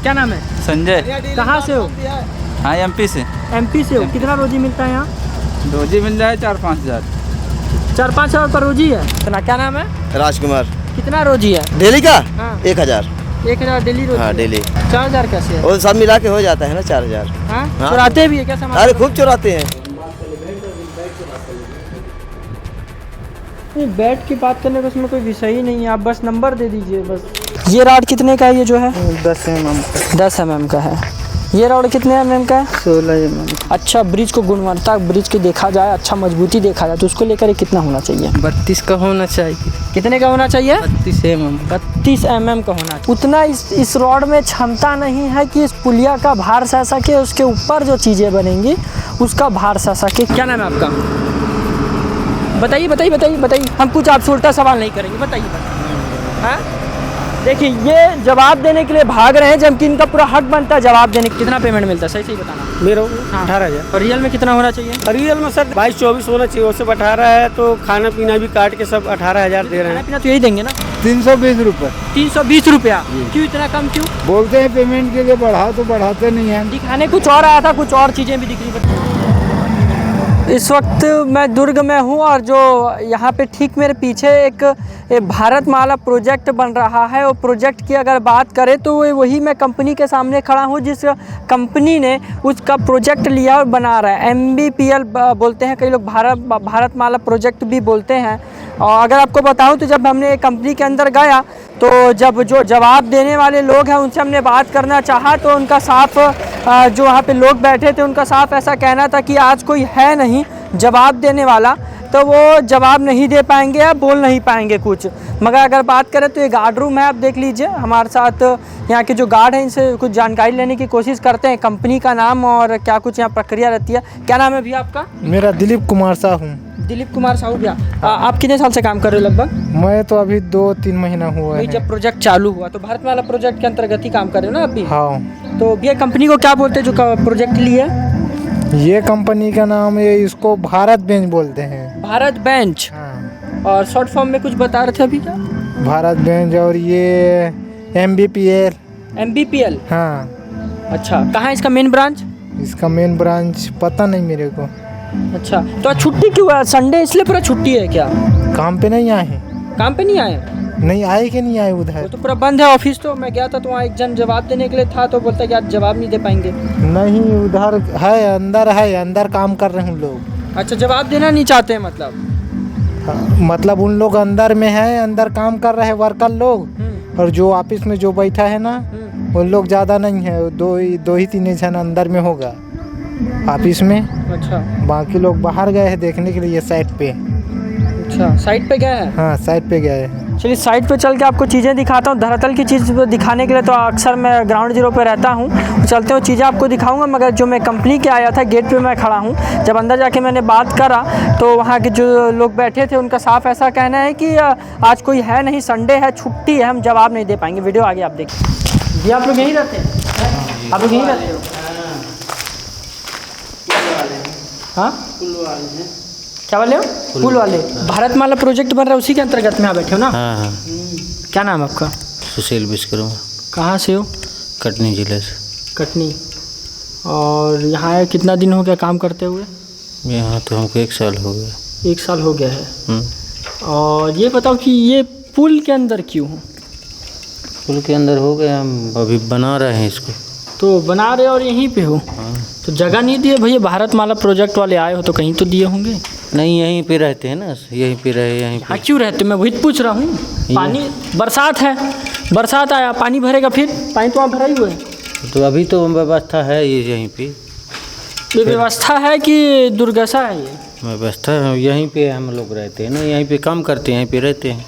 क्या नाम है? संजय। कहाँ से हो? हाँ एमपी से। एमपी से हो। कितना रोजी मिलता है यहाँ? रोजी मिल जाए 4-5 हज़ार। 4-5 हज़ार पर रोजी है। इतना क्या नाम है? राजकुमार। कितना रोजी है डेली का? हाँ। 1000। 1000 डेली रोजी? हाँ डेली। 4000 कैसे है? और सब मिला के हो जाता है ना 4000। हाँ? हाँ। चुराते भी है क्या सामान? अरे खूब चुराते हैं। नहीं, बैठ के बात करने का उसमें कोई विषय ही नहीं है, आप बस नंबर दे दीजिए बस। ये रॉड कितने का है? ये जो है 10 mm का। 10 mm का है। ये रॉड कितने mm का है? 16 mm। अच्छा, ब्रिज को गुणवत्ता ब्रिज की देखा जाए, अच्छा मजबूती देखा जाए तो उसको लेकर ये कितना होना चाहिए? 32 का होना चाहिए। कितने का होना चाहिए? 32 mm। 32 mm का होना चाहिए। उतना इस रॉड में क्षमता नहीं है कि इस पुलिया का भार सह सके, उसके ऊपर जो चीज़ें बनेंगी उसका भार सह सके। क्या नाम है आपका? बताइए बताइए बताइए बताइए। हम कुछ आपसे उल्टा सवाल नहीं करेंगे, बताइए बताइए। हाँ, देखिए ये जवाब देने के लिए भाग रहे हैं जबकि इनका पूरा हक बनता है जवाब देने। कितना पेमेंट मिलता है सही सही बताना? मेरा हाँ। 18,000। और रियल में कितना होना चाहिए? रियल में सर 22-24 होना चाहिए। उससे 18 है तो खाना पीना भी काट के सब 18,000 दे रहे खाना हैं। पीना तो यही देंगे ना? 320 रुपये 320 रुपया। क्यों इतना कम क्यों? बोलते हैं पेमेंट के लिए बढ़ाओ तो बढ़ाते नहीं हैं। दिखाने कुछ और आया था, कुछ और चीज़ें भी दिख रही। इस वक्त मैं दुर्ग में हूँ और जो यहाँ पे ठीक मेरे पीछे एक भारतमाला प्रोजेक्ट बन रहा है। वो प्रोजेक्ट की अगर बात करें तो वही मैं कंपनी के सामने खड़ा हूँ जिस कंपनी ने उसका प्रोजेक्ट लिया और बना रहा है। MBPL बोलते हैं कई लोग, भारतमाला प्रोजेक्ट भी बोलते हैं। और अगर आपको बताऊँ तो जब हमने कंपनी के अंदर गया तो जब जो जवाब देने वाले लोग हैं उनसे हमने बात करना चाहा तो उनका साफ जो वहाँ पे लोग बैठे थे उनका साफ ऐसा कहना था कि आज कोई है नहीं जवाब देने वाला, तो वो जवाब नहीं दे पाएंगे या बोल नहीं पाएंगे कुछ। मगर अगर बात करें तो ये गार्ड रूम है, आप देख लीजिए। हमारे साथ यहाँ के जो गार्ड हैं इनसे कुछ जानकारी लेने की कोशिश करते हैं, कंपनी का नाम और क्या कुछ यहाँ प्रक्रिया रहती है। क्या नाम है भैया आपका? मेरा दिलीप कुमार साहू। दिलीप कुमार साहू भैया, आप कितने साल से काम कर रहे हो? लगभग मैं तो अभी 2-3 महीना हुआ है। जब प्रोजेक्ट चालू हुआ तो भारतमाला प्रोजेक्ट के अंतर्गत ही काम कर रहे हो ना अभी? हाँ। तो भैया कंपनी को क्या बोलते हैं जो प्रोजेक्ट लिया? ये कंपनी का नाम है, इसको भारत बेंच बोलते हैं। भारत बेंच। हाँ। और शॉर्ट फॉर्म में कुछ बता रहे थे अभी क्या? भारत बेंच। और ये MBPL। MBPL। हाँ। अच्छा, कहाँ है इसका मेन ब्रांच? इसका मेन ब्रांच पता नहीं मेरे को। अच्छा, तो आज छुट्टी क्यों है? संडे इसलिए पूरा छुट्टी है क्या? काम पे नहीं आए? काम पे नहीं आए? नहीं आए कि नहीं आए वो उधर? तो पूरा बंद है ऑफिस। तो मैं गया था तो वहाँ एक जन जवाब देने के लिए था तो बोलता है कि आज जवाब नहीं दे पाएंगे। नहीं, उधर है, अंदर काम कर रहे हैं उन लोग। अच्छा, जवाब देना नहीं चाहते हैं मतलब? हाँ, मतलब उन लोग अंदर में है, अंदर काम कर रहे हैं वर्कर लोग। और जो ऑफिस में जो बैठा है ना उन लोग ज़्यादा नहीं है, दो ही 3 जन अंदर में होगा ऑफिस में। अच्छा, बाकी लोग बाहर गए हैं देखने के लिए साइट पे। अच्छा, साइट पे गए हैं? हाँ, साइट पे गए हैं। चलिए साइट पे चल के आपको चीज़ें दिखाता हूँ। धरातल की चीज़ दिखाने के लिए तो अक्सर मैं ग्राउंड जीरो पे रहता हूँ, चलते हुए चीज़ें आपको दिखाऊंगा। मगर जो मैं कंपनी के आया था गेट पे मैं खड़ा हूँ, जब अंदर जाके मैंने बात करा तो वहाँ के जो लोग बैठे थे उनका साफ ऐसा कहना है कि आज कोई है नहीं, संडे है, छुट्टी है, हम जवाब नहीं दे पाएंगे। वीडियो आगे आप देखिए। ये आप लोग यहीं रहते हैं? आप लोग यहीं रहते हो? हाँ, क्या बोले हो? पुल वाले भारतमाला प्रोजेक्ट बन रहा है उसी के अंतर्गत में आप बैठे हो ना? हाँ हाँ। क्या नाम है आपका? सुशील विश्वकर्मा। कहाँ से हो? कटनी जिले से। कटनी। और यहाँ कितना दिन हो गया काम करते हुए? यहाँ तो हमको 1 साल हो गया। 1 साल हो गया है। और ये बताओ कि ये पुल के अंदर क्यों हो? पुल के अंदर हो गया, हम अभी बना रहे हैं इसको। तो बना रहे और यहीं पे हो? हाँ। तो जगह नहीं दिए भैया? भारतमाला प्रोजेक्ट वाले आए हो तो कहीं तो दिए होंगे? नहीं, यहीं पे रहते हैं ना, यहीं पे रहे, यहीं हाँ, पे। क्यों रहते? मैं वही पूछ रहा हूँ। पानी, बरसात है, बरसात आया पानी भरेगा, फिर पानी तो वहाँ भरा ही हुआ है। तो अभी तो व्यवस्था है ये यहीं पे। ये व्यवस्था है कि दुर्दशा है? ये व्यवस्था है, यहीं पे हम लोग रहते हैं ना, यहीं पे काम करते हैं, यहीं पे रहते हैं,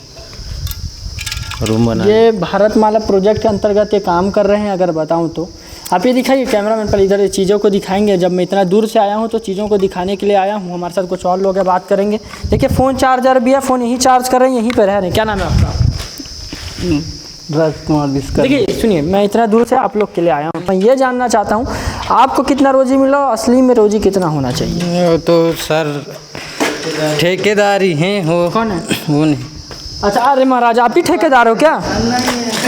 रूम बना। ये भारतमाला प्रोजेक्ट के अंतर्गत ये काम कर रहे हैं। अगर बताऊं तो आप ये दिखाइए, कैमरामैन पर इधर चीज़ों को दिखाएंगे। जब मैं इतना दूर से आया हूं तो चीज़ों को दिखाने के लिए आया हूं। हमारे साथ कुछ और लोग हैं, बात करेंगे। देखिए फ़ोन चार्जर भी है, फ़ोन यहीं चार्ज कर रहे हैं, यहीं पर रह रहे हैं। क्या नाम है आपका? राजकुमार विश्वकर्मा। देखिए सुनिए, मैं इतना दूर से आप लोग के लिए आया हूँ। मैं ये जानना चाहता हूँ आपको कितना रोजी मिला, असली में रोजी कितना होना चाहिए? तो सर ठेकेदारी हैं हो। कौन है वो? नहीं। अच्छा, अरे महाराज आप ही ठेकेदार हो क्या?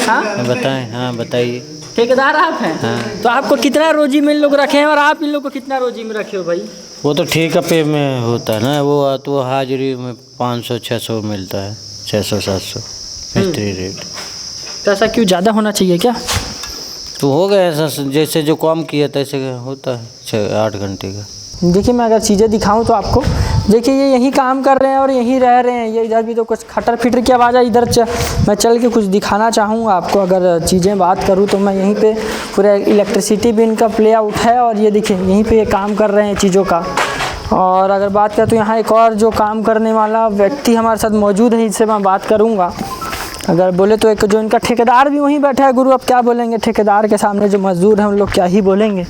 हाँ, बताएं। हाँ बताइए। ठेकेदार आप हैं? तो आपको कितना रोजी में इन लोग रखे हैं और आप इन लोग को कितना रोजी में रखे हो भाई? वो तो ठेका पे में होता है ना, वो तो हाजिरी में 500-600 मिलता है, 600-700 मिस्त्री रेट। तो ऐसा क्यों, ज़्यादा होना चाहिए क्या? तो हो गया ऐसा, जैसे जो काम किया तैसे होता है 6-8 घंटे का। देखिए मैं अगर चीज़ें दिखाऊं तो आपको, देखिए ये यहीं काम कर रहे हैं और यहीं रह रहे हैं। ये इधर भी तो कुछ खटर फिटर की आवाज़ है, इधर मैं चल के कुछ दिखाना चाहूँगा आपको। अगर चीज़ें बात करूँ तो मैं यहीं पे पूरा इलेक्ट्रिसिटी भी इनका प्ले आउट है और ये देखिए यहीं पे ये काम कर रहे हैं चीज़ों का। और अगर बात करें तो यहाँ एक और जो काम करने वाला व्यक्ति हमारे साथ मौजूद है, इससे मैं बात करूँगा। अगर बोले तो एक जो इनका ठेकेदार भी वहीं बैठा है। गुरु अब क्या बोलेंगे ठेकेदार के सामने, जो मजदूर हैं उन लोग क्या ही बोलेंगे।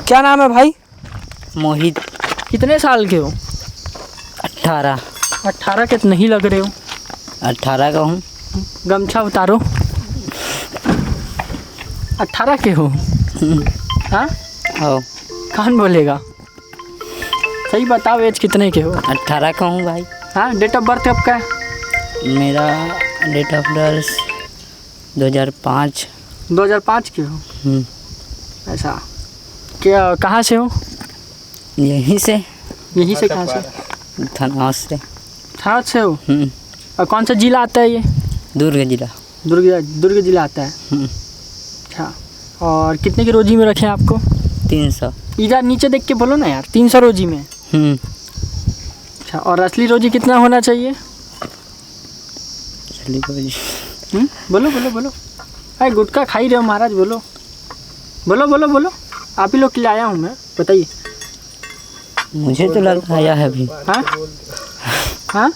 क्या नाम है भाई? मोहित। कितने साल के हो? 18। 18 के नहीं लग रहे हो। 18 का हूँ। गमछा उतारो। 18 के हो? हाँ हो। कौन बोलेगा? सही बताओ एज कितने के हो? 18 का हूँ भाई। हाँ, डेट ऑफ बर्थ कब का है? मेरा डेट ऑफ बर्थ 2005। 2005 के हो? ऐसा क्या, कहाँ से हो? यहीं से। यहीं से? कहाँ से? थाना से। थाना से हो? और कौन सा जिला आता है ये? दुर्ग जिला। दुर्ग जिला आता है। अच्छा, और कितने की रोजी में रखें आपको? 300। इधर नीचे देख के बोलो ना यार। 300 रोजी में? अच्छा, और असली रोजी कितना होना चाहिए? असली रोजी बोलो बोलो बोलो। अरे गुटखा खा ही रहे हो महाराज, बोलो बोलो बोलो बोलो। आप ही लोग के लिए आया हूँ मैं, बताइए। मुझे तो लग आया है अभी। हाँ हाँ,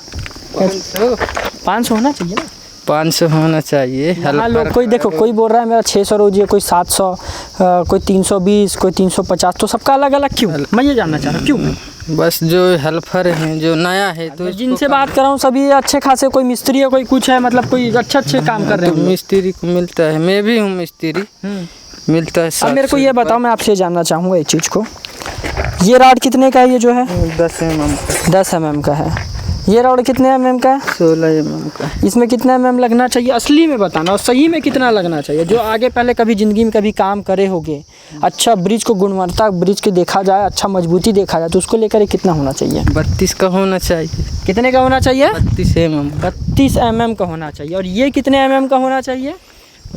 500 होना चाहिए ना? 500 होना चाहिए। हाँ लोग, कोई देखो कोई बोल रहा है मेरा 600 रोजी है, कोई 700, कोई 320, कोई 350, तो सबका अलग अलग क्यों? मैं ये जानना चाह रहा हूँ क्यों? बस जो हेल्पर हैं, जो नया है तो जिनसे बात कर रहा हूँ सभी अच्छे खासे, कोई मिस्त्री है कोई कुछ है, मतलब कोई अच्छे काम कर रहे हैं। मिस्त्री को मिलता है, मैं भी हूँ मिस्त्री, मिलता है। अब मेरे को ये बताओ, मैं आपसे जानना चाहूँगा एक चीज़ को, ये रॉड कितने का है? ये जो है 10 mm का। 10 mm का है। ये रॉड कितने mm का है? 16 mm का। इसमें कितना mm लगना चाहिए असली में बताना, और सही में कितना लगना चाहिए? जो आगे पहले कभी ज़िंदगी में कभी काम करे होगे, अच्छा ब्रिज को गुणवत्ता ब्रिज के देखा जाए, अच्छा मजबूती देखा जाए, तो उसको लेकर कितना होना चाहिए? 32 का होना चाहिए। कितने का होना चाहिए? 32 mm। 32 mm का होना चाहिए। और ये कितने mm का होना चाहिए?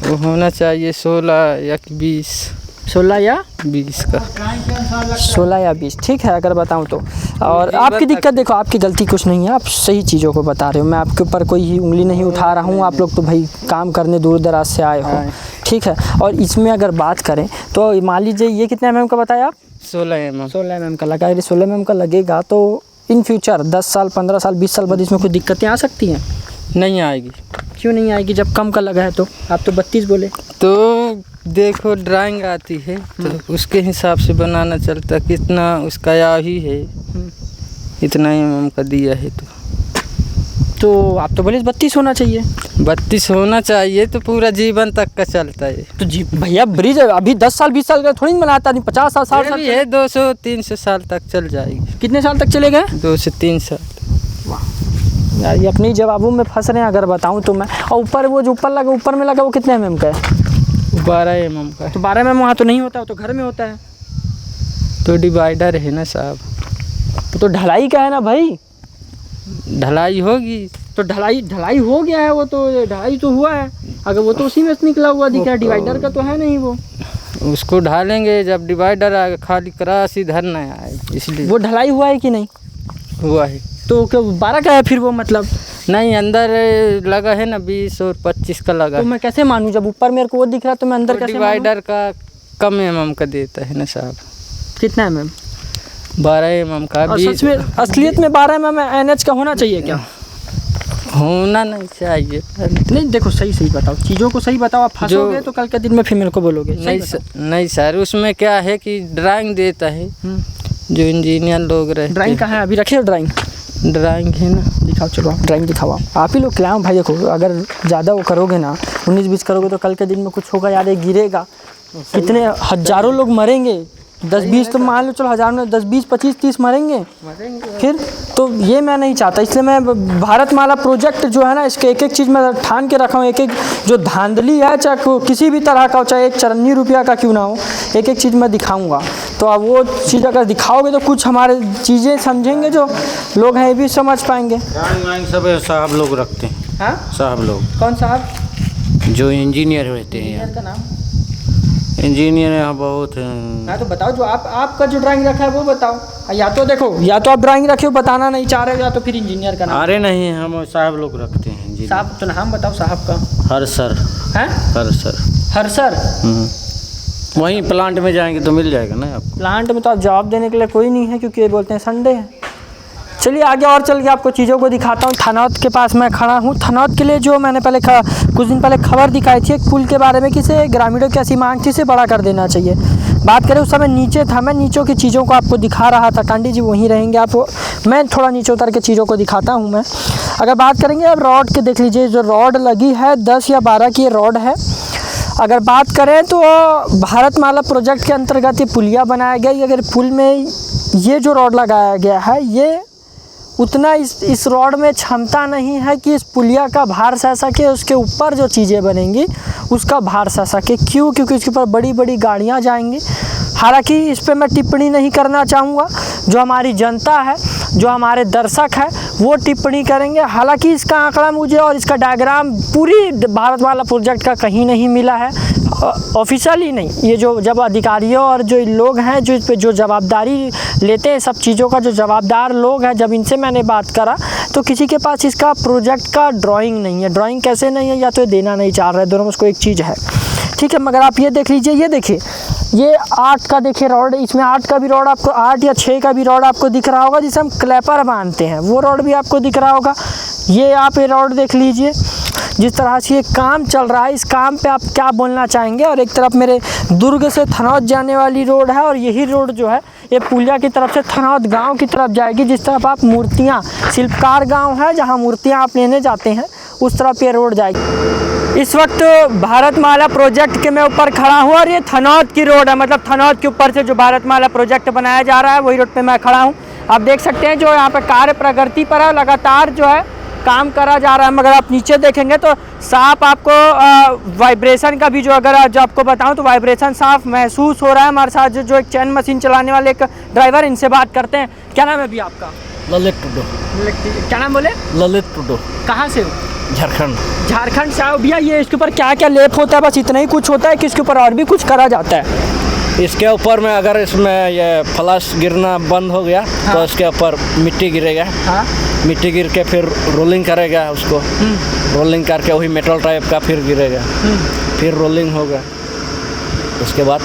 वो होना चाहिए 16 या 20। 16 या 20 का। 16 या 20, ठीक है अगर बताऊं तो। और आपकी दिक्कत देखो, आपकी गलती कुछ नहीं है, आप सही चीज़ों को बता रहे हो। मैं आपके ऊपर कोई ही उंगली नहीं उठा रहा हूं। आप लोग तो भाई काम करने दूर दराज से आए हो, ठीक है। और इसमें अगर बात करें तो मान लीजिए ये कितने mm का बताया आप? 16 mm। 16 mm का लगा। यदि 16 mm का लगेगा तो इन फ्यूचर 10 साल 15 साल 20 साल बाद इसमें कुछ दिक्कतें आ सकती हैं? नहीं आएगी। क्यों नहीं आएगी जब कम का लगा है तो? आप तो 32 बोले। तो देखो ड्राइंग आती है तो उसके हिसाब से बनाना चलता, कितना उसका या ही है, इतना mm का दिया है तो आप तो बोले 32 होना चाहिए। 32 होना चाहिए तो पूरा जीवन तक का चलता है। तो जी भैया ब्रिज अभी 10 साल 20 साल का थोड़ी बनाता नहीं, 50 साल 60 साल है, 200-300 साल तक चल जाएगी। कितने साल तक चलेगा? 2 से 3 साल। यार ये अपनी जवाबों में फंस रहे हैं अगर बताऊं तो मैं। और ऊपर वो जो ऊपर लगा, ऊपर में लगा वो कितने mm का है? 12 mm का। तो 12 mm वहाँ तो नहीं होता, वो तो घर में होता है। तो डिवाइडर है ना साहब। तो ढलाई का है ना भाई? ढलाई होगी तो ढलाई हो गया है, वो तो ढलाई तो हुआ है। अगर वो तो उसी में से निकला हुआ दिख रहा है, डिवाइडर का तो है नहीं वो। उसको ढालेंगे जब डिवाइडर आएगा, खाली क्रास इधर नहीं आए, इसलिए। वो ढलाई हुआ है कि नहीं हुआ है। तो क्या 12 का है फिर वो? मतलब नहीं, अंदर लगा है ना 20 और 25 का लगा। तो मैं कैसे मानूं जब ऊपर मेरे को वो दिख रहा, तो मैं अंदर कैसे डिवाइडर का कम mm का देता है ना साहब। कितना mm? 12 mm का। और सच में असलियत में 12 mm NH का होना चाहिए क्या? होना नहीं चाहिए। नहीं देखो सही बताओ, चीज़ों को सही बताओ। आप फंसोगे तो कल के दिन में फिर मेरे को बोलोगे। नहीं सर, उसमें क्या है कि ड्राइंग देता है जो इंजीनियर लोग रहते। ड्राइंग कहाँ है? अभी रखे हो ड्राइंग? ड्राइंग है ना, दिखाओ, चलो ड्राइंग दिखाओ। आप ही लोग खिलाओ भाई। देखो अगर ज़्यादा वो करोगे ना, 19-20 करोगे तो कल के दिन में कुछ होगा यार, ये गिरेगा, कितने हज़ारों लोग मरेंगे। 10-20 तो मान लो, चलो 1000 में 10, 20, 25, 30 मरेंगे फिर। तो ये मैं नहीं चाहता, इसलिए मैं भारतमाला प्रोजेक्ट जो है ना, इसके एक एक चीज़ मैं ठान के रखा हूँ। एक एक जो धांधली है, चाहे किसी भी तरह का हो, चाहे 1 चरन्नी रुपया का क्यों ना हो, एक एक चीज़ मैं दिखाऊँगा। तो अब वो चीज़ अगर दिखाओगे तो कुछ हमारे चीज़ें समझेंगे, जो लोग हैं ये भी समझ पाएंगे। ड्राइंग सब साहब लोग रखते हैं। हाँ, साहब लोग कौन साहब? जो इंजीनियर रहते हैं यहाँ। का नाम? इंजीनियर यहाँ बहुत हैं। हाँ तो बताओ, जो आपका जो ड्राइंग रखा है वो बताओ। या तो देखो, या तो आप ड्राइंग रखे हो बताना नहीं चाह रहे हो, या तो फिर इंजीनियर का नाम। अरे नहीं, हम साहब लोग रखते हैं इंजीनियर। साहब तो नाम बताओ साहब का। हर सर। हैं? हर सर। हर सर। वहीं प्लांट में जाएंगे तो मिल जाएगा ना आपको। प्लांट में तो आप जवाब देने के लिए कोई नहीं है, क्योंकि ये बोलते हैं संडे है। चलिए आगे और चल के आपको चीज़ों को दिखाता हूँ। थनौत के पास मैं खड़ा हूँ। थनौत के लिए जो मैंने पहले कुछ दिन पहले खबर दिखाई थी एक पुल के बारे में, कि इसे ग्रामीणों की ऐसी मांग थी, इसे बड़ा कर देना चाहिए। बात करें उस समय नीचे था, मैं नीचों की चीज़ों को आपको दिखा रहा था। टांडी जी वहीं रहेंगे, आपको मैं थोड़ा नीचे उतर के चीज़ों को दिखाता हूँ। मैं अगर बात करेंगे अब रॉड के, देख लीजिए जो रॉड लगी है 10 या 12 की ये रॉड है। अगर बात करें तो भारतमाला प्रोजेक्ट के अंतर्गत ये पुलिया बनाया गया। अगर पुल में ये जो रॉड लगाया गया है, ये उतना इस रॉड में क्षमता नहीं है कि इस पुलिया का भार सह सके, उसके ऊपर जो चीज़ें बनेंगी उसका भार सह सके। क्यों? क्योंकि उसके ऊपर बड़ी बड़ी गाड़ियाँ जाएंगी। हालांकि इस पर मैं टिप्पणी नहीं करना चाहूँगा, जो हमारी जनता है, जो हमारे दर्शक है, वो टिप्पणी करेंगे। हालांकि इसका आंकड़ा मुझे और इसका डायग्राम पूरी भारतमाला प्रोजेक्ट का कहीं नहीं मिला है, ऑफिशियली नहीं। ये जो जब अधिकारियों और जो लोग हैं जो इस पे जो जवाबदारी लेते हैं सब चीज़ों का, जो जवाबदार लोग हैं, जब इनसे मैंने बात करा तो किसी के पास इसका प्रोजेक्ट का ड्राइंग नहीं है। ड्राइंग कैसे नहीं है? या तो ये देना नहीं चाह रहे, दोनों में उसको एक चीज़ है, ठीक है। मगर आप ये देख लीजिए, ये देखिए, ये 8 का देखिए रॉड, इसमें 8 का भी रॉड आपको, 8 या 6 का भी रॉड आपको दिख रहा होगा, जिसे हम क्लैपर बांधते हैं, वो रॉड भी आपको दिख रहा होगा। ये आप ये रॉड देख लीजिए, जिस तरह से ये काम चल रहा है, इस काम पे आप क्या बोलना चाहेंगे? और एक तरफ मेरे दुर्ग से थनौत जाने वाली रोड है, और यही रोड जो है ये पुलिया की तरफ से थनौत गांव की तरफ जाएगी। जिस तरफ आप मूर्तियाँ, शिल्पकार गांव है जहां मूर्तियां आप लेने जाते हैं, उस तरफ ये रोड जाएगी। इस वक्त भारतमाला प्रोजेक्ट के मैं ऊपर खड़ा हूँ, और ये थनौत की रोड है, मतलब थनौत के ऊपर से जो भारतमाला प्रोजेक्ट बनाया जा रहा है वही रोड पे मैं खड़ा हूँ। आप देख सकते हैं जो यहाँ पे कार्य प्रगति पर है, लगातार जो है काम करा जा रहा है। मगर आप नीचे देखेंगे तो साफ आपको वाइब्रेशन का भी जो, अगर जो आपको बताऊं तो वाइब्रेशन साफ महसूस हो रहा है। हमारे साथ जो एक चैन मशीन चलाने वाले एक ड्राइवर, इनसे बात करते हैं। क्या नाम है अभी आपका? ललित टुडो। क्या नाम बोले? ललित टुडो। कहाँ से? झारखंड। झारखंड से आओ भैया। ये इसके ऊपर क्या क्या लेप होता है? बस इतना ही कुछ होता है कि इसके ऊपर और भी कुछ करा जाता है? इसके ऊपर में अगर इसमें ये फ्लश गिरना बंद हो गया, हाँ, तो इसके ऊपर मिट्टी गिरेगा। हाँ? मिट्टी गिर के फिर रोलिंग करेगा उसको, रोलिंग करके वही मेटल टाइप का फिर गिरेगा, फिर रोलिंग होगा। उसके बाद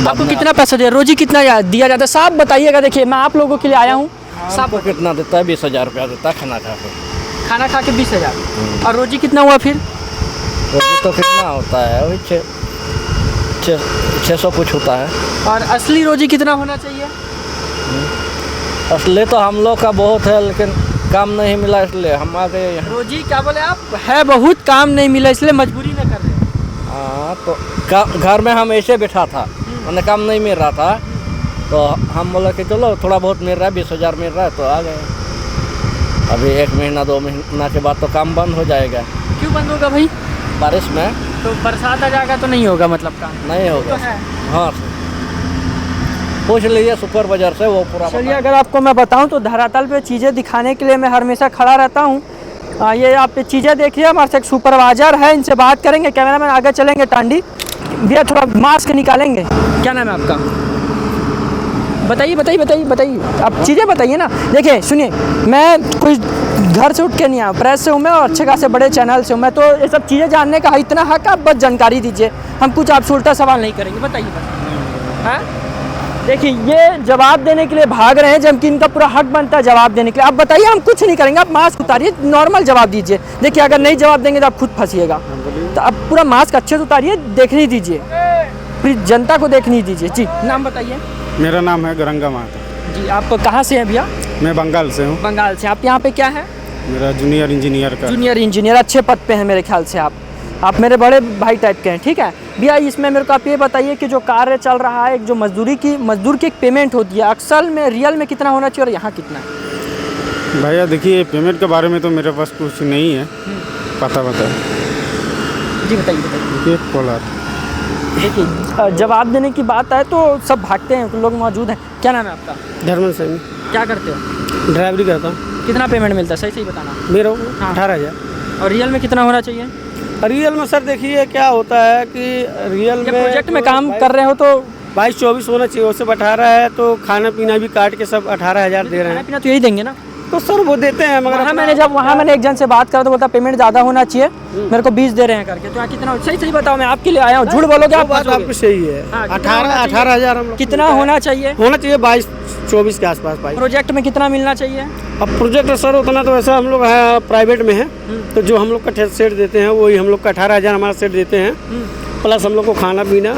आपको कितना पैसा दिया, रोजी कितना दिया जाता है? साहब बताइएगा। देखिए मैं आप लोगों के लिए आया हूँ। साहब को कितना देता है? 20,000 रुपया देता है खाना खा के। खाना खा के 20,000। और रोजी कितना हुआ फिर? रोजी तो कितना होता है, वही 600 कुछ होता है। और असली रोजी कितना होना चाहिए? असली तो हम लोग का बहुत है, लेकिन काम नहीं मिला इसलिए हम आ गए यहाँ। रोजी क्या बोले आप? है बहुत, काम नहीं मिला इसलिए मजबूरी में कर रहे। हाँ, तो घर में हम ऐसे बैठा था, मैंने काम नहीं मिल रहा था, तो हम बोला कि चलो थोड़ा बहुत मिल रहा है, 20,000 मिल रहा है, तो आ गए। अभी 1 महीना 2 महीना के बाद तो काम बंद हो जाएगा। क्यों बंद होगा भाई? बारिश में। तो बरसात आ जाएगा तो नहीं होगा, मतलब काम नहीं होगा। तो है। हाँ, पूछ लीजिए सुपर बाजार से, वो पूरा। चलिए अगर आपको मैं बताऊं तो धरातल पे चीज़ें दिखाने के लिए मैं हमेशा खड़ा रहता हूं। ये आप चीज़ें देखिए, हमारे से एक सुपरवाइजर है, इनसे बात करेंगे। कैमरामैन आगे चलेंगे। टांडी भैया थोड़ा मास्क निकालेंगे। क्या नाम है आपका? बताइए बताइए बताइए बताइए, आप चीज़ें बताइए ना। देखिए सुनिए, मैं कोई घर से उठ के नहीं आया, प्रेस से हूँ मैं, और अच्छे खासे बड़े चैनल से हूँ मैं, तो ये सब चीज़ें जानने का इतना हक, आप बस जानकारी दीजिए। हम कुछ आपसे उल्टा सवाल नहीं करेंगे, बताइए बस। हाँ देखिए, ये जवाब देने के लिए भाग रहे हैं, जबकि इनका पूरा हक बनता है जवाब देने के लिए। आप बताइए, हम कुछ नहीं करेंगे, आप मास्क उतारिए, नॉर्मल जवाब दीजिए। देखिए अगर नहीं जवाब देंगे तो आप खुद फंसिएगा, तो आप पूरा मास्क अच्छे से उतारिए, देखने दीजिए, प्लीज जनता को देखने दीजिए। जी नाम बताइए। मेरा नाम है गरंगा महतो। जी आप कहाँ से हैं भैया? मैं बंगाल से हूँ। बंगाल से। आप यहाँ पे क्या है? मेरा जूनियर इंजीनियर का। जूनियर इंजीनियर, अच्छे पद पे हैं मेरे ख्याल से आप। आप मेरे बड़े भाई टाइप के हैं, ठीक है भैया। इसमें मेरे को आप ये बताइए कि जो कार्य चल रहा है, एक जो मजदूर की एक पेमेंट होती है, अक्सर में रियल में कितना होना चाहिए और यहाँ कितना है? भैया देखिए, पेमेंट के बारे में तो मेरे पास कुछ नहीं है पता जी बताइए। देखिए पोलर, देखिए जवाब देने की बात आए तो सब भागते हैं, लोग मौजूद हैं। क्या नाम है आपका? धर्मन सिंह, क्या करते हो? ड्राइवरी करता हूँ। कितना पेमेंट मिलता है, सही सही बताना। मेरा हाँ। 18,000। और रियल में कितना होना चाहिए? रियल में सर देखिए क्या होता है कि रियल ये में प्रोजेक्ट में काम कर रहे हो तो 22-24 होना चाहिए, उससे 18 है तो खाना पीना भी काट के सब 18,000 दे रहे खाना हैं। पीना तो यही देंगे ना? तो सर वो देते हैं, मगर मैंने एक जन से बात करा तो बोलता पेमेंट ज़्यादा होना चाहिए, मेरे को 20 दे रहे हैं करके। तो यहाँ कितना? सही सही बताओ, मैं आपके लिए आया हूँ, झूठ बोलोगे आप? बात आपको सही है। हाँ, कितना होना चाहिए? 18,000 हम लोग कितना होना चाहिए? 22-24 के आसपास पाई। प्रोजेक्ट में कितना मिलना चाहिए? अब प्रोजेक्ट सर उतना तो वैसा हम लोग प्राइवेट में है, तो जो हम लोग का सेट देते हैं वही हम लोग का 18,000 हमारा सेट देते हैं, प्लस हम लोग को खाना पीना।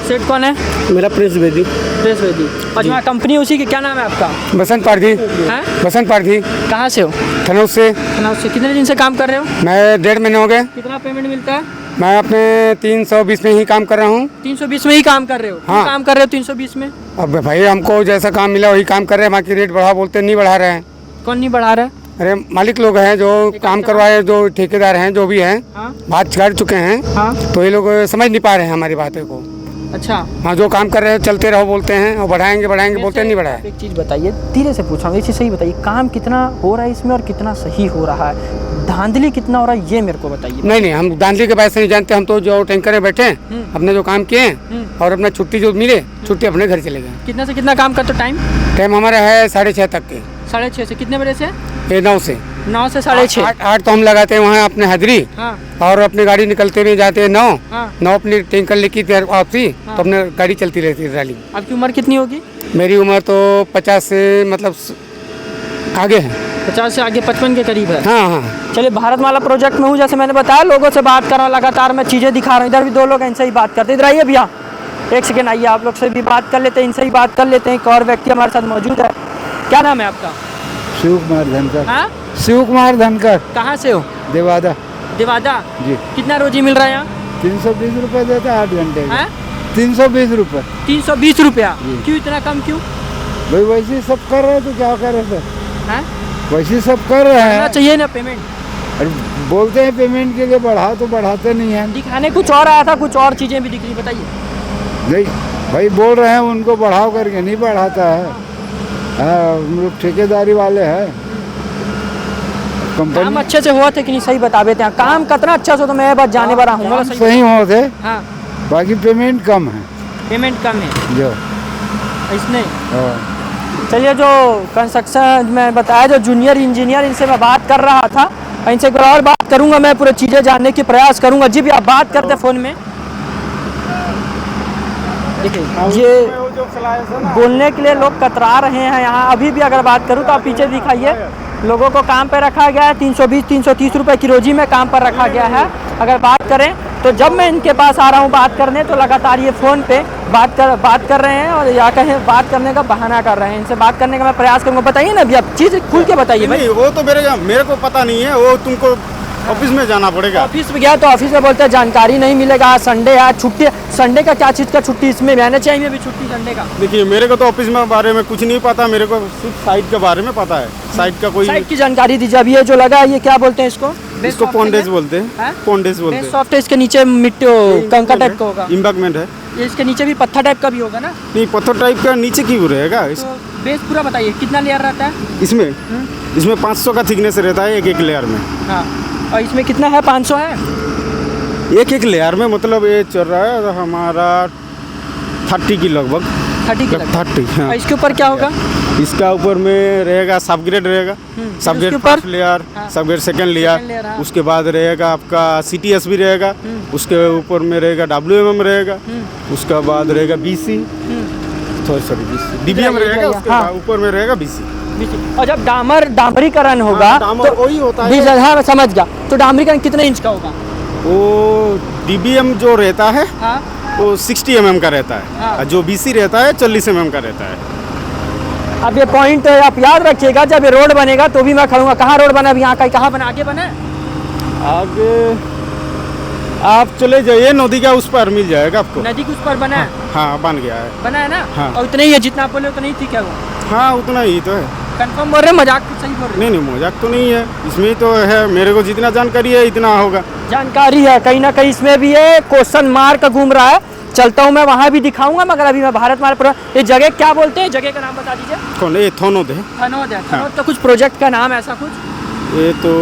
सेट कौन है? मेरा प्रिंस बेदी। अच्छा, कंपनी उसी की, क्या नाम है आपका? बसंत पारधी। हैं? बसंत पारधी, कहाँ से हो? थनौज से। कितने दिन से काम कर रहे हो? मैं 1.5 महीने हो गए। कितना पेमेंट मिलता है? मैं अपने 320 में ही काम कर रहा हूँ। 320 में ही काम कर रहे हो? हाँ। काम कर रहे हो 320 में? अब भाई हमको जैसा काम मिला वही काम कर रहे हैं, बाकी रेट बढ़ा बोलते नहीं बढ़ा रहे हैं। कौन नहीं बढ़ा रहा है? अरे मालिक लोग हैं जो काम करवाए, जो ठेकेदार हैं, जो भी हैं, हाँ। बात कर चुके हैं। हाँ। तो ये लोग समझ नहीं पा रहे हैं हमारी बातें को। अच्छा, हाँ, जो काम कर रहे हैं चलते रहो बोलते हैं, और बढ़ाएंगे बोलते नहीं बढ़ाए। एक चीज़ बताइए, धीरे से पूछा हूँ, एक चीज़ सही बताइए, काम कितना हो रहा है इसमें और कितना सही हो रहा है, धांधली कितना हो रहा है, ये मेरे को बताइए। नहीं, हम धांधली के बारे से नहीं जानते। हम तो जो टैंकर में बैठे हैं, अपने जो काम किए और अपना छुट्टी जो मिले, छुट्टी अपने घर चले गए। कितना से कितना काम करते हो? टाइम हमारा है 6:30 तक के। 6:30 से कितने बजे से? 9 से 9 से 6:30। 8 तो हम लगाते हैं वहाँ अपने हाजिरी। हाँ। और अपनी गाड़ी निकलते हुए जाते हैं 9। हाँ। 9 अपनी टैंकर लेके वापसी। हाँ। तो अपने गाड़ी चलती रहती है रैली। आपकी उम्र कितनी होगी? मेरी उम्र तो 50 से मतलब आगे है। 50 से आगे, 55 के करीब है। हाँ। चलिए, भारतमाला प्रोजेक्ट में हूँ, जैसे मैंने बताया, लोगों से बात कर रहा हूँ, लगातार मैं चीज़ें दिखा रहा हूँ। इधर भी 2 लोग इनसे ही बात करते हैं। इधर आइए भैया, एक सेकेंड आइए, आप लोग से भी बात कर लेते हैं, इनसे ही बात कर लेते हैं। एक और व्यक्ति हमारे साथ मौजूद है। क्या नाम है आपका? शिव कुमार धनकर। हाँ? शिव कुमार धनकर। कहाँ से हो? देवादा जी। कितना रोजी मिल रहा है यहाँ? 320 रुपये देता है 8 घंटे का। हैं? 320 रुपये। 320 रुपया? क्यों इतना कम क्यों? भाई वैसे ही सब कर रहे हैं तो क्या करें सर? हैं? वैसे ही सब कर रहे करना हैं। चाहिए ना पेमेंट। और बोलते हैं पेमेंट के लिए बढ़ाओ तो बढ़ाते नहीं हैं। दिखाने कुछ और आया था, कुछ और चीज़ें भी दिख रही, बताइए। नहीं भाई, बोल रहे हैं उनको बढ़ाओ करके नहीं बढ़ाता है। हाँ, हम लोग ठेकेदारी वाले हैं। काम कंपनी अच्छे से हुआ थे कि नहीं, सही बता देते हैं। काम कितना अच्छा से तो मैं बात जाने वाला हूँ। सही हो थे, हाँ, बाकी पेमेंट कम है पेमेंट कम है जो। इसमें। हाँ। चलिए, जो कंस्ट्रक्शन में बताया, जो जूनियर इंजीनियर, इनसे मैं बात कर रहा था, इनसे एक बार और बात करूंगा, मैं पूरी चीज़ें जानने की प्रयास करूंगा। जी भी आप बात करते फ़ोन में। देखिए, ये बोलने के लिए लोग कतरा रहे हैं यहाँ। अभी भी अगर बात करूँ तो आप पीछे दिखाइए, लोगों को काम पे रखा गया है। 320-330 रुपये की रोजी में काम पर रखा गया है। अगर बात करें तो जब मैं इनके पास आ रहा हूँ बात करने, तो लगातार ये फ़ोन पे बात कर रहे हैं, और या कहें बात करने का बहाना कर रहे हैं। इनसे बात करने का मैं प्रयास करूँगा। बताइए ना अभी, आप चीज़ खुल के बताइए भाई। वो तो मेरे को पता नहीं है, वो तुमको ऑफिस में जाना पड़ेगा। ऑफिस में गया तो ऑफिस में बोलते हैं जानकारी नहीं मिलेगा, संडे है, छुट्टी। संडे का क्या चीज़ का छुट्टी? इसमें रहना चाहिए भी छुट्टी संडे का। देखिए, मेरे को तो ऑफिस में बारे में कुछ नहीं पता, मेरे को सिर्फ साइट के बारे में पता है। साइट का कोई साइट की जानकारी दीजिए। अभी ये जो लगा है, ये क्या बोलते हैं इसको? इसको पोंडेज बोलते हैं। पोंडेज बोलते हैं। सॉफ्ट है, इसके नीचे मिट्टी कंकर टाइप का होगा। इम्बैकमेंट है ये, इसके नीचे भी पत्थर टाइप का भी होगा ना? नहीं, पत्थर टाइप का नीचे क्यों रहेगा? तो बेस पूरा बताइए, कितना लेयर रहता है इसमें 500 का थिकनेस रहता है एक लेयर में। हाँ, और इसमें कितना है? 500 है एक लेयर में। मतलब ये चल रहा है हमारा 30 की लगभग। 30 की लगभग। 30। हाँ। और इसके ऊपर क्या होगा? इसका ऊपर में रहेगा सब ग्रेड रहेगा। सब ग्रेड फर्स्ट लेयर, सब ग्रेड सेकेंड लेयर। हाँ। उसके बाद रहेगा आपका CTS भी रहेगा। उसके ऊपर में रहेगा WMM रहेगा। उसके बाद रहेगा BC, सॉरी BC, DBM रहेगा। उसके ऊपर में रहेगा BC। और जब डामरीकरण होगा तो वही होता है। हाँ, मैं समझ गया। तो डामरीकरण कितने इंच का होगा? वो DBM जो रहता है हाँ, वो 60 mm का रहता है। हाँ। जो BC रहता है 40 mm का रहता है। अब ये पॉइंट आप याद रखिएगा, जब ये रोड बनेगा तो भी मैं खड़ूंगा। कहाँ रोड बना अभी? यहाँ का कहाँ बना? आगे बना है? आप चले जाइए नदी का उस पर मिल जाएगा आपको। नदी के उस पर बना है? हाँ बन गया है। बना है ना? हाँ। और उतना ही है जितना आप बोले उतना ही थी क्या वो? हाँ उतना ही तो है। कंफर्म बोल रहे हैं, मजाक तो सही बोल रहे हैं? नहीं मजाक तो नहीं है, इसमें तो है, मेरे को जितना जानकारी है इतना होगा। जानकारी है, कहीं ना कहीं इसमें भी है, क्वेश्चन मार्क घूम रहा है। चलता हूँ मैं वहाँ भी दिखाऊंगा, मगर अभी मैं भारत माला प्रोजेक्ट, ये जगह क्या बोलते हैं, जगह का नाम बता दीजिए। कौन ये थोनोद है? थनोद है। थनोद का कुछ प्रोजेक्ट का नाम ऐसा कुछ? ये तो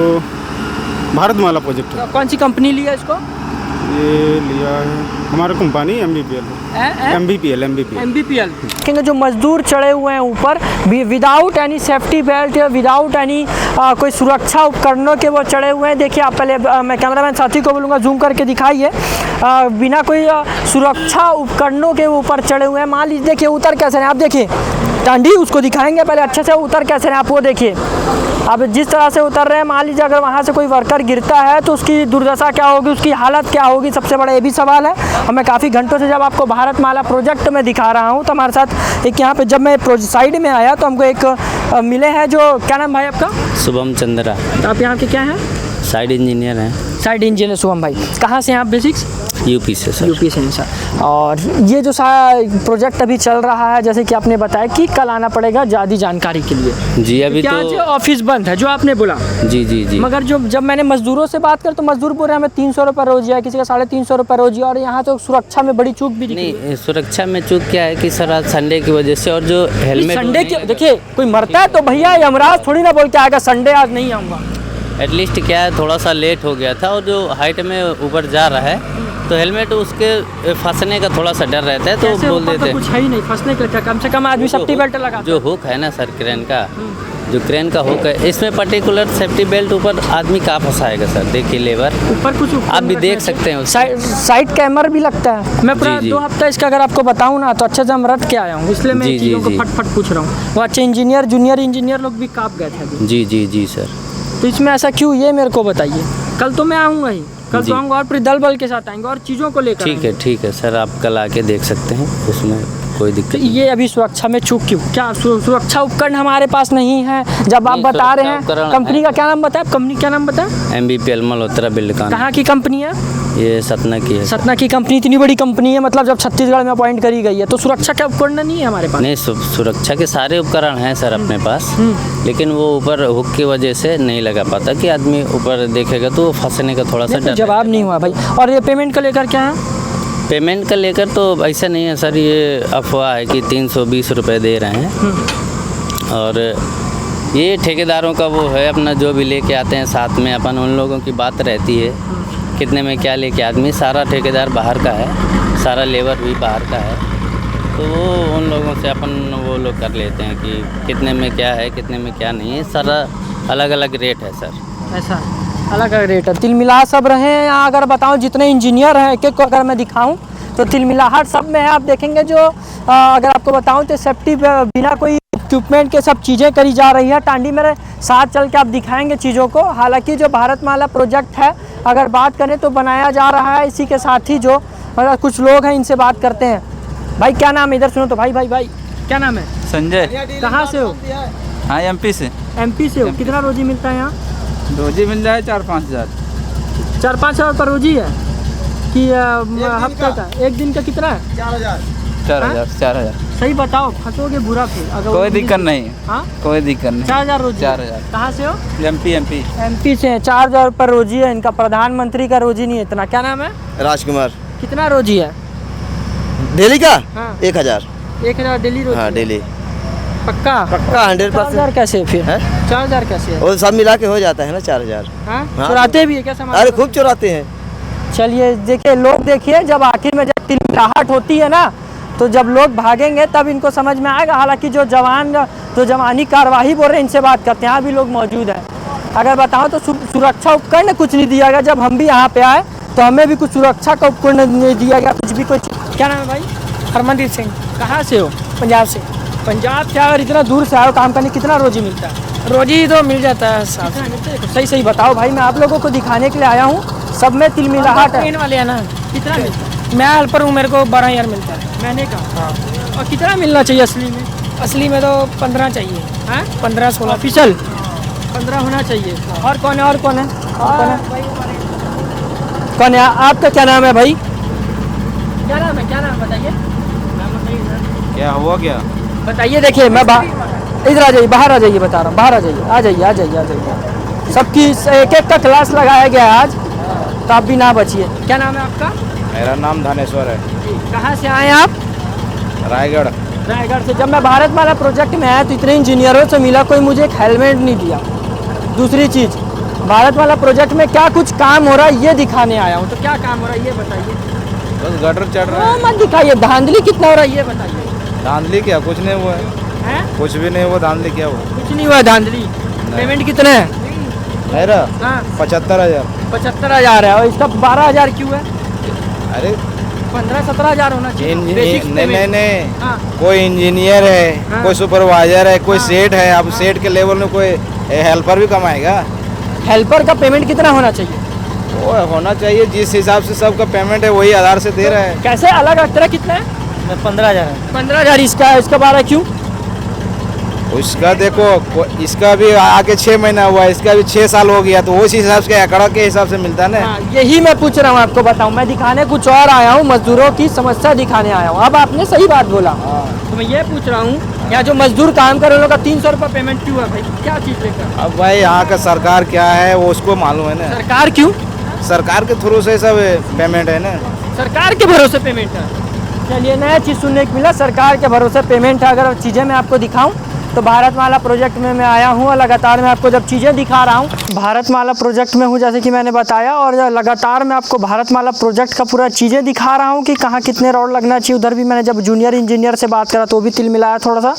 भारतमाला प्रोजेक्ट है। तो कौन सी कंपनी लिया इसको? ये लिया है हमारा कंपनी MBPL। देखेंगे जो मजदूर चढ़े हुए हैं ऊपर, विदाउट एनी सेफ्टी बेल्ट या विदाउट एनी कोई सुरक्षा उपकरणों के वो चढ़े हुए हैं। देखिए आप पहले, मैं कैमरामैन साथी को बोलूँगा जूम करके दिखाइए, बिना कोई सुरक्षा उपकरणों के ऊपर चढ़े हुए हैं। मान लीजिए, देखिए उतर कैसे हैं आप, देखिए टांडी उसको दिखाएंगे पहले अच्छे से, उतर कैसे हैं आप वो देखिए। अब जिस तरह से उतर रहे हैं, मान लीजिए अगर वहाँ से कोई वर्कर गिरता है तो उसकी दुर्दशा क्या होगी, उसकी हालत क्या होगी, सबसे बड़ा ये भी सवाल है। और मैं काफ़ी घंटों से जब आपको भारतमाला प्रोजेक्ट में दिखा रहा हूँ, तो हमारे साथ एक यहाँ पे जब मैं साइड में आया तो हमको एक मिले हैं जो, क्या नाम भाई आपका? शुभम चंद्रा। तो आप यहाँ के क्या हैं? साइड इंजीनियर हैं। साइड इंजीनियर शुभम भाई, कहाँ से हैं आप? बेसिक्स यूपी से सर। यूपी से हैं सर। और ये जो प्रोजेक्ट अभी चल रहा है, जैसे कि आपने बताया कि कल आना पड़ेगा ज़्यादा जानकारी के लिए। जी अभी क्या तो ऑफिस बंद है जो आपने बोला? जी। मगर जब मैंने मजदूरों से बात कर तो मजदूर बोल रहे हैं हमें 300 रुपये रोजी है, किसी का 350 रुपये रोजी है। और यहाँ तो सुरक्षा में बड़ी चूक भी दिख रही है। नहीं, सुरक्षा में चूक क्या है कि सर आज संडे की वजह से, और जो हेलमेट संडे के, देखिए कोई मरता है तो भैया यमराज थोड़ी ना बोल के आएगा संडे आज नहीं आऊँगा। एटलीस्ट क्या है, थोड़ा सा लेट हो गया था, और जो हाइट में ऊपर जा रहा है तो हेलमेट उसके फंसने का थोड़ा सा डर रहता है, तो बोल देते हैं कुछ है ही नहीं फंसने के लिए, कम से कम आदमी सेफ्टी बेल्ट लगा। जो हुक है ना सर क्रेन का, जो क्रेन का हुक है, इसमें पर्टिकुलर सेफ्टी बेल्ट ऊपर आदमी कहाँ फंसाएगा सर? देखिए लेबर ऊपर कुछ आप भी देख सकते हैं। साइड कैमरा भी लगता है। मैं पूरा 2 हफ्ता इसका अगर आपको बताऊँ ना तो अच्छे से हम रट के आया हूँ, इसलिए मैं चीज़ों को फट पूछ रहा हूँ। वो अच्छे इंजीनियर, जूनियर इंजीनियर लोग भी काँप गए थे। जी सर। तो इसमें ऐसा क्यों, ये मेरे को बताइए। कल तो मैं आऊँगा ही, कल तो आऊँगा और फिर दल बल के साथ आएंगे और चीज़ों को लेकर। ठीक है सर, आप कल आके देख सकते हैं, उसमें कोई दिक्कत नहीं। ये अभी सुरक्षा में चूक क्यों? क्या सुरक्षा उपकरण हमारे पास नहीं है? जब आप बता रहे हैं, कंपनी का क्या नाम बताया? कंपनी क्या नाम बताया? MBPL Malhotra Buildcon. कहाँ की कंपनी है? ये सतना की है। सतना की कंपनी, इतनी बड़ी कंपनी है, मतलब जब छत्तीसगढ़ में अपॉइंट करी गई है तो सुरक्षा का उपकरण नहीं है हमारे पास? नहीं, सुरक्षा के सारे उपकरण हैं सर अपने पास, लेकिन वो ऊपर हुक की वजह से नहीं लगा पाता कि आदमी ऊपर देखेगा तो फंसने का थोड़ा सा डर। जवाब नहीं हुआ भाई। और ये पेमेंट का लेकर क्या है? पेमेंट का लेकर तो ऐसा नहीं है सर, ये अफवाह है कि 320 रुपये दे रहे हैं, और ये ठेकेदारों का वो है अपना, जो भी लेके आते हैं साथ में अपन उन लोगों की बात रहती है कितने में क्या लेके आदमी। सारा ठेकेदार बाहर का है, सारा लेबर भी बाहर का है, तो वो उन लोगों से अपन वो लोग कर लेते हैं कि कितने में क्या है, कितने में क्या नहीं है। सारा अलग अलग रेट है सर। ऐसा अलग अलग रेट है, तिलमिला सब रहे हैं यहाँ। अगर बताऊँ जितने इंजीनियर हैं, एक एक को अगर मैं दिखाऊँ तो तिलमिलाहट सब में है। आप देखेंगे जो अगर आपको बताऊँ तो सेफ्टी बिना कोई इक्विपमेंट के सब चीज़ें करी जा रही है। टांडी मेरे साथ चल के आप दिखाएंगे चीज़ों को। हालांकि जो भारतमाला प्रोजेक्ट है, अगर बात करें तो बनाया जा रहा है, इसी के साथ ही जो अगर कुछ लोग हैं इनसे बात करते हैं। भाई क्या नाम है? इधर सुनो तो भाई क्या नाम है? संजय। कहाँ से हो? हाँ MP से। MP से हो। कितना रोजी मिलता है यहाँ? रोजी मिल जाए 4-5 हज़ार। 4-5 हज़ार पर रोजी है कि हफ्ते का? एक दिन का कितना है? 4,000। सही बताओ, फंसोगे बुरा फिर अगर। कोई दिक्कत नहीं। हाँ कोई दिक्कत नहीं। 4,000 रोजी। 4,000। कहाँ से हो? MP से। 4,000 पर रोजी है इनका। प्रधानमंत्री का रोजी नहीं है इतना। क्या नाम है? राजकुमार। कितना रोजी है डेली का? हाँ। 1,000। 1,000 डेली रोजी? हाँ डेली। पक्का 100%। 4,000 कैसे फिर है? 4,000 कैसे है? वो सब मिला के हो जाता है ना 4,000। हाँ? हाँ। चुराते भी है क्या सामान? अरे खूब चुराते हैं। चलिए देखिए, लोग देखिए जब आखिर में जब तिलमिलाहट होती है ना, तो जब लोग भागेंगे तब इनको समझ में आएगा। हालांकि जो जवानी कार्यवाही बोल रहे हैं, इनसे बात करते हैं। यहाँ भी लोग मौजूद हैं। अगर बताओ तो सुरक्षा उपकरण कुछ नहीं दिया गया। जब हम भी यहाँ पे आए तो हमें भी कुछ सुरक्षा का उपकरण नहीं दिया गया, कुछ भी। कोई क्या नाम है भाई? हरमनदीप सिंह। कहाँ से हो? पंजाब से। पंजाब से अगर इतना दूर से आओ काम करने, कितना रोजी मिलता है? रोजी तो मिल जाता है सही बताओ भाई। मैं आप लोगों को दिखाने के लिए आया हूँ, सब में तिलमिलाहट है। वाले है ना? कितना मिलता है? मैं हेल्पर हूँ, मेरे को 12,000 मिलता है महीने का। हाँ। और कितना मिलना चाहिए असली में? असली में तो 15 चाहिए। हाँ 15-16 ऑफिशियल 15 होना चाहिए। और कौन है? कौन है आपका? क्या नाम है भाई? क्या नाम है? क्या नाम बताइए? क्या हुआ क्या? बताइए। देखिए मैं इधर आ जाइए, बाहर आ जाइए, बता रहा हूँ, बाहर आ जाइए, आ जाइए, आ जाइए, आ जाइए। सबकी एक एक का क्लास लगाया गया है आज, तो आप भी ना बचिए। क्या नाम है आपका? मेरा नाम धनेश्वर है। कहाँ से आए आप? रायगढ़। रायगढ़ से। जब मैं भारत माला प्रोजेक्ट में आया तो इतने इंजीनियरों से मिला, कोई मुझे एक हेलमेट नहीं दिया। दूसरी चीज़, भारत माला प्रोजेक्ट में क्या कुछ काम हो रहा है ये दिखाने आया हूँ। तो क्या काम हो रहा है ये बताइए। बस गटर चढ़ रहा है। मत दिखाइए, धांधली कितना हो रहा है ये बताइए। धांधली क्या? कुछ नहीं हुआ है। कुछ भी नहीं हुआ। धांधली क्या हुआ? कुछ नहीं हुआ धांधली। पेमेंट कितने है मेरा? हाँ 75,000। 75,000 है, और इसका 12,000 क्यों है? अरे 15-17,000 होना चाहिए। बेसिक नहीं नहीं नहीं, हाँ। कोई इंजीनियर है, हाँ। कोई सुपरवाइजर है, कोई हाँ। सेठ है। अब सेठ के लेवल में कोई हेल्पर भी कमाएगा। हेल्पर का पेमेंट कितना होना चाहिए? वो होना चाहिए जिस हिसाब से सबका पेमेंट है वही आधार से दे रहा है। कैसे अलग अलग तरह कितना है? 15,000 है। 15,000 इसका है, इसका 12 क्यों? उसका देखो, इसका भी आगे 6 महीना हुआ है, इसका भी 6 साल हो गया, तो उस हिसाब से आंकड़ा के हिसाब से मिलता है ना। हाँ, यही मैं पूछ रहा हूँ आपको। बताऊँ, मैं दिखाने कुछ और आया हूँ, मजदूरों की समस्या दिखाने आया हूँ। अब आपने सही बात बोला। तो मैं ये पूछ रहा हूँ, यहाँ जो मजदूर काम कर रहे हैं, उनका 300 रुपये पेमेंट क्यों है भाई? क्या चीज़ लेकर? अब भाई यहाँ का सरकार क्या है वो उसको मालूम है ना। सरकार क्यों? सरकार के थ्रू से सब पेमेंट है ना। सरकार के भरोसे पेमेंट है। चलिए, नया चीज़ सुनने को मिला, सरकार के भरोसे पेमेंट है। अगर चीज़ें मैं आपको दिखाऊं तो भारत माला प्रोजेक्ट में मैं आया हूं, और लगातार मैं आपको जब चीज़ें दिखा रहा हूं, भारत माला प्रोजेक्ट में हूं जैसे कि मैंने बताया, और लगातार मैं आपको भारत माला प्रोजेक्ट का पूरा चीज़ें दिखा रहा हूं कि कहाँ कितने रोड लगना चाहिए। उधर भी मैंने जब जूनियर इंजीनियर से बात करा तो भी तिल मिलाया थोड़ा सा।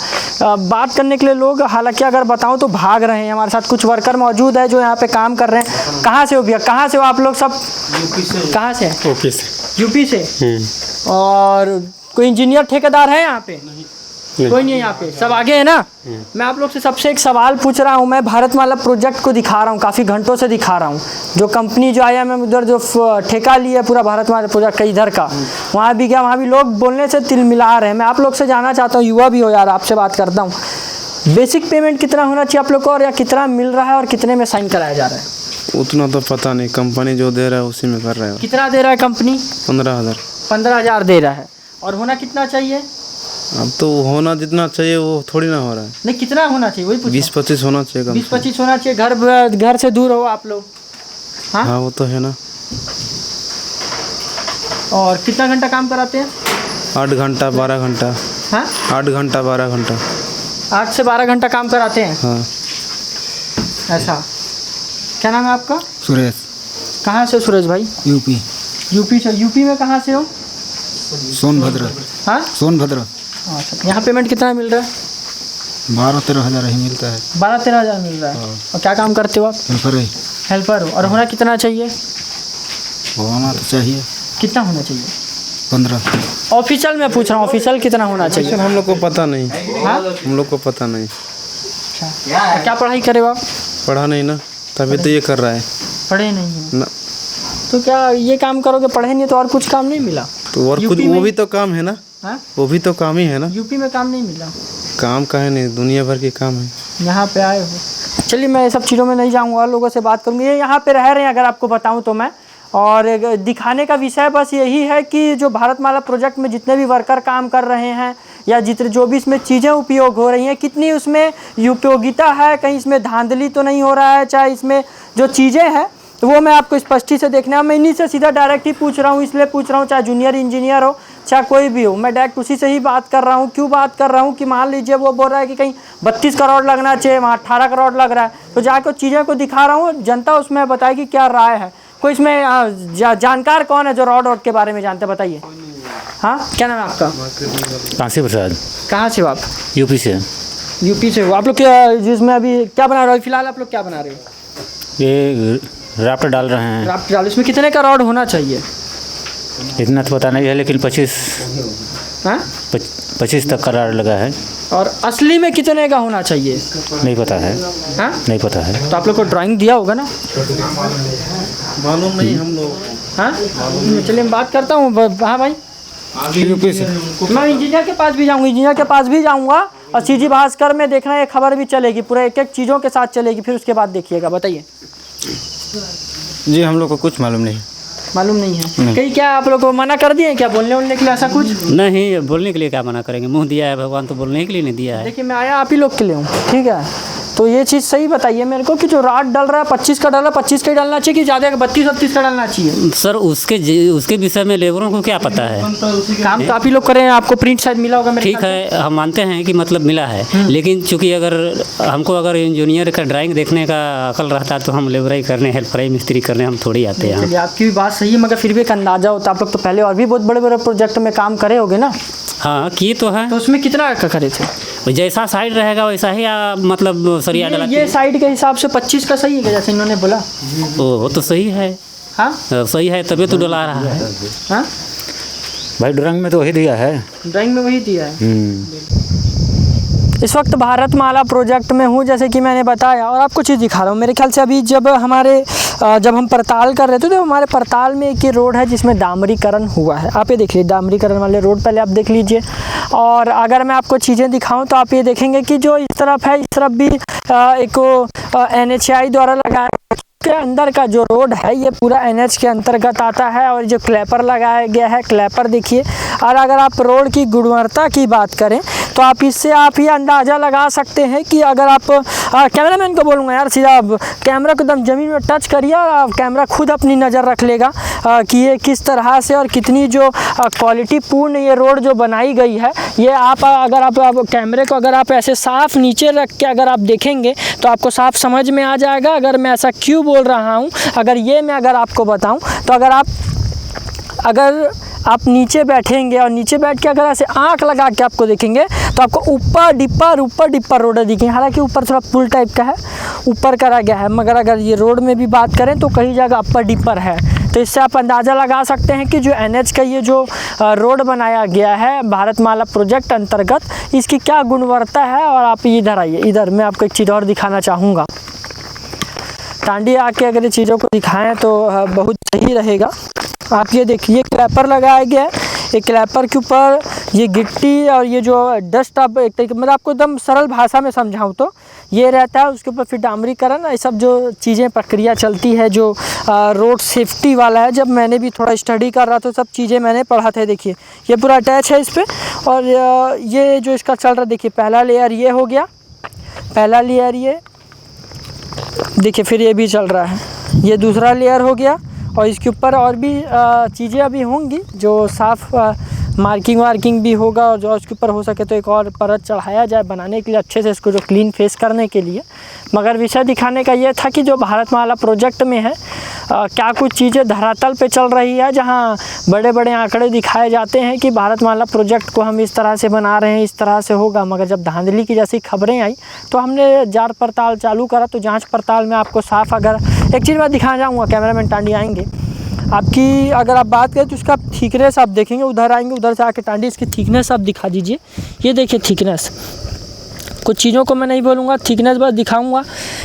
बात करने के लिए लोग, हालांकि अगर बताऊँ तो भाग रहे हैं। हमारे साथ कुछ वर्कर मौजूद है जो यहाँ पर काम कर रहे हैं। कहाँ से हो भैया? कहाँ से हो आप लोग सब? कहाँ से? यूपी से। और कोई इंजीनियर ठेकेदार है यहाँ पे? कोई नहीं है यहाँ पे, सब आगे है ना। मैं आप लोग से सबसे एक सवाल पूछ रहा हूँ। मैं भारत माला प्रोजेक्ट को दिखा रहा हूँ, काफ़ी घंटों से दिखा रहा हूँ। जो कंपनी जो IIM उधर जो ठेका ली है पूरा भारत माला प्रोजेक्ट का इधर का, वहाँ भी गया, वहाँ भी लोग बोलने से तिल मिला रहे हैं। मैं आप लोग से जानना चाहता हूँ, युवा भी हो यार, आपसे बात करता हूँ, बेसिक पेमेंट कितना होना चाहिए आप लोग को, और या कितना मिल रहा है, और कितने में साइन कराया जा रहा है? उतना तो पता नहीं, कंपनी जो दे रहा है उसी में कर रहा है। कितना दे रहा है कंपनी? 15,000। 15,000 दे रहा है। और होना कितना चाहिए? अब तो होना जितना चाहिए वो थोड़ी ना हो रहा है। नहीं, कितना होना चाहिए वही पूछ। 20-25 होना चाहिए। 20-25 होना चाहिए। घर से दूर हो आप लोग? हाँ वो तो है ना। और कितना घंटा काम कराते हैं? 8 घंटा 12 घंटा। हाँ 8 घंटा 12 घंटा। 8 से 12 घंटा काम कराते हैं। हाँ। ऐसा। क्या नाम है आपका? सुरेश। कहाँ से हो सुरेश भाई? यूपी। यूपी से। यूपी में कहाँ से हो? सोनभद्र। हाँ सोनभद्र। अच्छा, यहाँ पेमेंट कितना मिल रहा है? 12-13 हज़ार ही मिलता है। 12-13 हज़ार मिल रहा है। और क्या काम करते हो आप? हेल्पर है। हेल्पर हो। और होना कितना चाहिए? होना तो चाहिए कितना होना चाहिए? 15। ऑफिशियल मैं पूछ रहा हूँ, ऑफिशियल कितना होना चाहिए? हम लोग को पता नहीं। हाँ हम लोग को पता नहीं। अच्छा, क्या पढ़ाई करे हो आप? पढ़ा नहीं ना, तभी तो ये कर रहा है पढ़े नहीं है ना। तो क्या ये काम करोगे? पढ़े नहीं तो और कुछ काम नहीं मिला? तो और खुद वो भी तो काम है ना। हाँ वो भी तो काम ही है ना। यूपी में काम नहीं मिला? काम का है नहीं, दुनिया भर के काम है। यहाँ पे आए हो। चलिए, मैं ये सब चीज़ों में नहीं जाऊँगा, लोगों से बात करूँगी। ये यहाँ पे रह रहे हैं अगर आपको बताऊँ तो मैं। और दिखाने का विषय बस यही है कि जो भारत माला प्रोजेक्ट में जितने भी वर्कर काम कर रहे हैं, या जितने जो भी इसमें चीज़ें उपयोग हो रही हैं, कितनी उसमें उपयोगिता है, कहीं इसमें धांधली तो नहीं हो रहा है, चाहे इसमें जो चीज़ें हैं तो वो मैं आपको स्पष्टी से देखना है। मैं इन्हीं से सीधा डायरेक्ट ही पूछ रहा हूँ, इसलिए पूछ रहा हूँ, चाहे जूनियर इंजीनियर हो चाहे कोई भी हो, मैं डायरेक्ट उसी से ही बात कर रहा हूँ। क्यों बात कर रहा हूँ कि मान लीजिए वो बोल रहा है कि कहीं 32 करोड़ लगना चाहिए, वहाँ 18 करोड़ लग रहा है, तो जाकर चीज़ें को दिखा रहा हूँ, जनता उसमें बताएगी क्या राय है। कोई इसमें जानकार कौन है जो रोड के बारे में जानते, बताइए। हाँ, क्या नाम है आपका? कांसी प्रसाद। कहाँ से हो आप? यूपी से। यूपी से हो आप लोग? क्या जिसमें अभी क्या बना रहे हो फिलहाल आप लोग? क्या बना रहे हो? ये राफ्ट डाल रहे हैं। राफ्ट डाल, इसमें कितने का रॉड होना चाहिए? इतना तो पता नहीं है, लेकिन 25 तक का रॉड लगा है। और असली में कितने का होना चाहिए? नहीं पता है। हाँ नहीं पता है। तो आप लोग को ड्राइंग दिया होगा ना? मालूम नहीं हम लोग। हाँ चलिए, मैं बात करता हूँ। हाँ भाई, यूपी से। मैं इंजीनियर के पास भी जाऊँगा, और CG भास्कर में देखना ये खबर भी चलेगी, पूरे एक एक चीज़ों के साथ चलेगी, फिर उसके बाद देखिएगा। बताइए जी, हम लोग को कुछ मालूम नहीं। मालूम नहीं है। कहीं क्या आप लोग को मना कर दिए क्या बोलने के लिए ऐसा कुछ? नहीं, बोलने के लिए क्या मना करेंगे, मुंह दिया है भगवान तो बोलने के लिए नहीं दिया है। देखिए मैं आया आप ही लोग के लिए हूँ, ठीक है? तो ये चीज़ सही बताइए मेरे को कि जो रात डल रहा है 25 का डाला 25 का ही डालना चाहिए कि ज़्यादा 32-38 का डालना चाहिए? सर उसके विषय में लेबरों को क्या पता है। काम तो आप ही लोग करें, आपको प्रिंट शायद मिला होगा मेरे ठीक है, हम मानते हैं कि मतलब मिला है, लेकिन चूंकि अगर इंजीनियर का ड्राइंग देखने का अकल रहता तो हम लेबराई करने, हेल्पराई, मिस्त्री करने हम थोड़ी आते हैं। चलिए आपकी भी बात सही है, मगर फिर भी एक अंदाजा होता है। आप लोग तो पहले और भी बहुत बड़े बड़े प्रोजेक्ट में काम करे होगे ना? हाँ किए तो है। तो उसमें कितना का करे थे? जैसा साइड रहेगा वैसा ही मतलब सरिया डाला। ये साइड के हिसाब से 25 का सही है जैसे इन्होंने बोला? वो तो सही है। हाँ सही है, तभी तो डला रहा है। हाँ भाई ड्राइंग में तो वही दिया है, ड्राइंग में वही दिया है। इस वक्त भारतमाला प्रोजेक्ट में हूँ जैसे कि मैंने बताया, और आपको चीज़ दिखा रहा हूँ। मेरे ख्याल से अभी जब हम पड़ताल कर रहे थे तो हमारे पड़ताल में एक ये रोड है जिसमें डामरीकरण हुआ है। आप ये देख लीजिए, डामरीकरण वाले रोड पहले आप देख लीजिए। और अगर मैं आपको चीज़ें दिखाऊं तो आप ये देखेंगे कि जो इस तरफ है, इस तरफ भी एक NHAI द्वारा लगाया के अंदर का जो रोड है ये पूरा NH के अंतर्गत आता है। और जो क्लैपर लगाया गया है, क्लैपर देखिए। और अगर आप रोड की गुणवत्ता की बात करें तो आप इससे आप ये अंदाज़ा लगा सकते हैं कि अगर आप कैमरामैन को बोलूँगा यार सीधा कैमरा को एकदम ज़मीन में टच करिए और कैमरा खुद अपनी नज़र रख लेगा कि ये किस तरह से और कितनी जो क्वालिटी पूर्ण ये रोड जो बनाई गई है। ये आप अगर आप कैमरे को अगर आप ऐसे साफ़ नीचे रख के अगर आप देखेंगे तो आपको साफ समझ में आ जाएगा। अगर मैं ऐसा क्यों बोल रहा हूँ, अगर आपको बताऊँ तो अगर आप नीचे बैठेंगे और नीचे बैठ के अगर ऐसे आंख लगा के आपको देखेंगे तो आपको ऊपर डिप्पर रोड दिखेंगे। हालांकि ऊपर थोड़ा पुल टाइप का है, ऊपर करा गया है, मगर अगर ये रोड में भी बात करें तो कई जगह अपर डिप्पर है। तो इससे आप अंदाज़ा लगा सकते हैं कि जो NH का ये जो रोड बनाया गया है भारतमाला प्रोजेक्ट अंतर्गत, इसकी क्या गुणवत्ता है। और आप इधर आइए, इधर मैं आपको एक चीज़ और दिखाना चाहूँगा। टांडी आके अगर ये चीज़ों को दिखाएं तो बहुत सही रहेगा। आप ये देखिए, क्लैपर लगाया गया है। एक क्लैपर के ऊपर ये गिट्टी और ये जो डस्ट, आप एक तरीके मतलब आपको एकदम सरल भाषा में समझाऊँ तो ये रहता है। उसके ऊपर फिर डामरीकरण, ये सब जो चीज़ें प्रक्रिया चलती है जो रोड सेफ्टी वाला है। जब मैंने भी थोड़ा स्टडी कर रहा था, सब चीज़ें मैंने पढ़ा था। देखिए ये पूरा अटैच है इस पर। और ये जो इसका चल रहा है, देखिए पहला लेयर ये हो गया, पहला लेयर ये देखिए, फिर ये भी चल रहा है, ये दूसरा लेयर हो गया। और इसके ऊपर और भी चीज़ें अभी होंगी जो साफ़ मार्किंग भी होगा। और जो उसके ऊपर हो सके तो एक और परत चढ़ाया जाए बनाने के लिए अच्छे से, इसको जो क्लीन फेस करने के लिए। मगर विषय दिखाने का ये था कि जो भारतमाला प्रोजेक्ट में है क्या कुछ चीज़ें धरातल पे चल रही है, जहाँ बड़े बड़े आंकड़े दिखाए जाते हैं कि भारतमाला प्रोजेक्ट को हम इस तरह से बना रहे हैं, इस तरह से होगा। मगर जब धांधली की जैसी खबरें आई तो हमने जांच पड़ताल चालू करा। तो जांच पड़ताल में आपको साफ, अगर एक चीज़ मैं दिखाना चाहूँगा, कैमरामैन टांडी आएंगे आपकी, अगर आप बात करें तो इसका थिकनेस आप देखेंगे, उधर आएंगे, उधर से आके टांडी इसकी थिकनेस आप दिखा दीजिए। ये देखिए थिकनेस, कुछ चीज़ों को मैं नहीं बोलूँगा, थिकनेस बस दिखाऊंगा।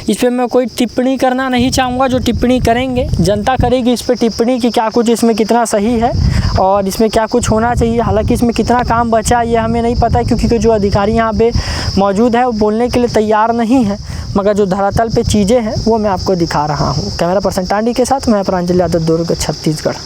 इस पर मैं कोई टिप्पणी करना नहीं चाहूँगा। जो टिप्पणी करेंगे जनता करेगी इस पर टिप्पणी कि क्या कुछ इसमें कितना सही है और इसमें क्या कुछ होना चाहिए। हालांकि इसमें कितना काम बचा ये हमें नहीं पता है, क्योंकि जो अधिकारी यहाँ पे मौजूद है वो बोलने के लिए तैयार नहीं है। मगर जो धरातल पे चीज़ें हैं वो मैं आपको दिखा रहा हूँ। कैमरा पर्सन टांडी के साथ मैं प्रांजल यादव, दुर्ग, छत्तीसगढ़।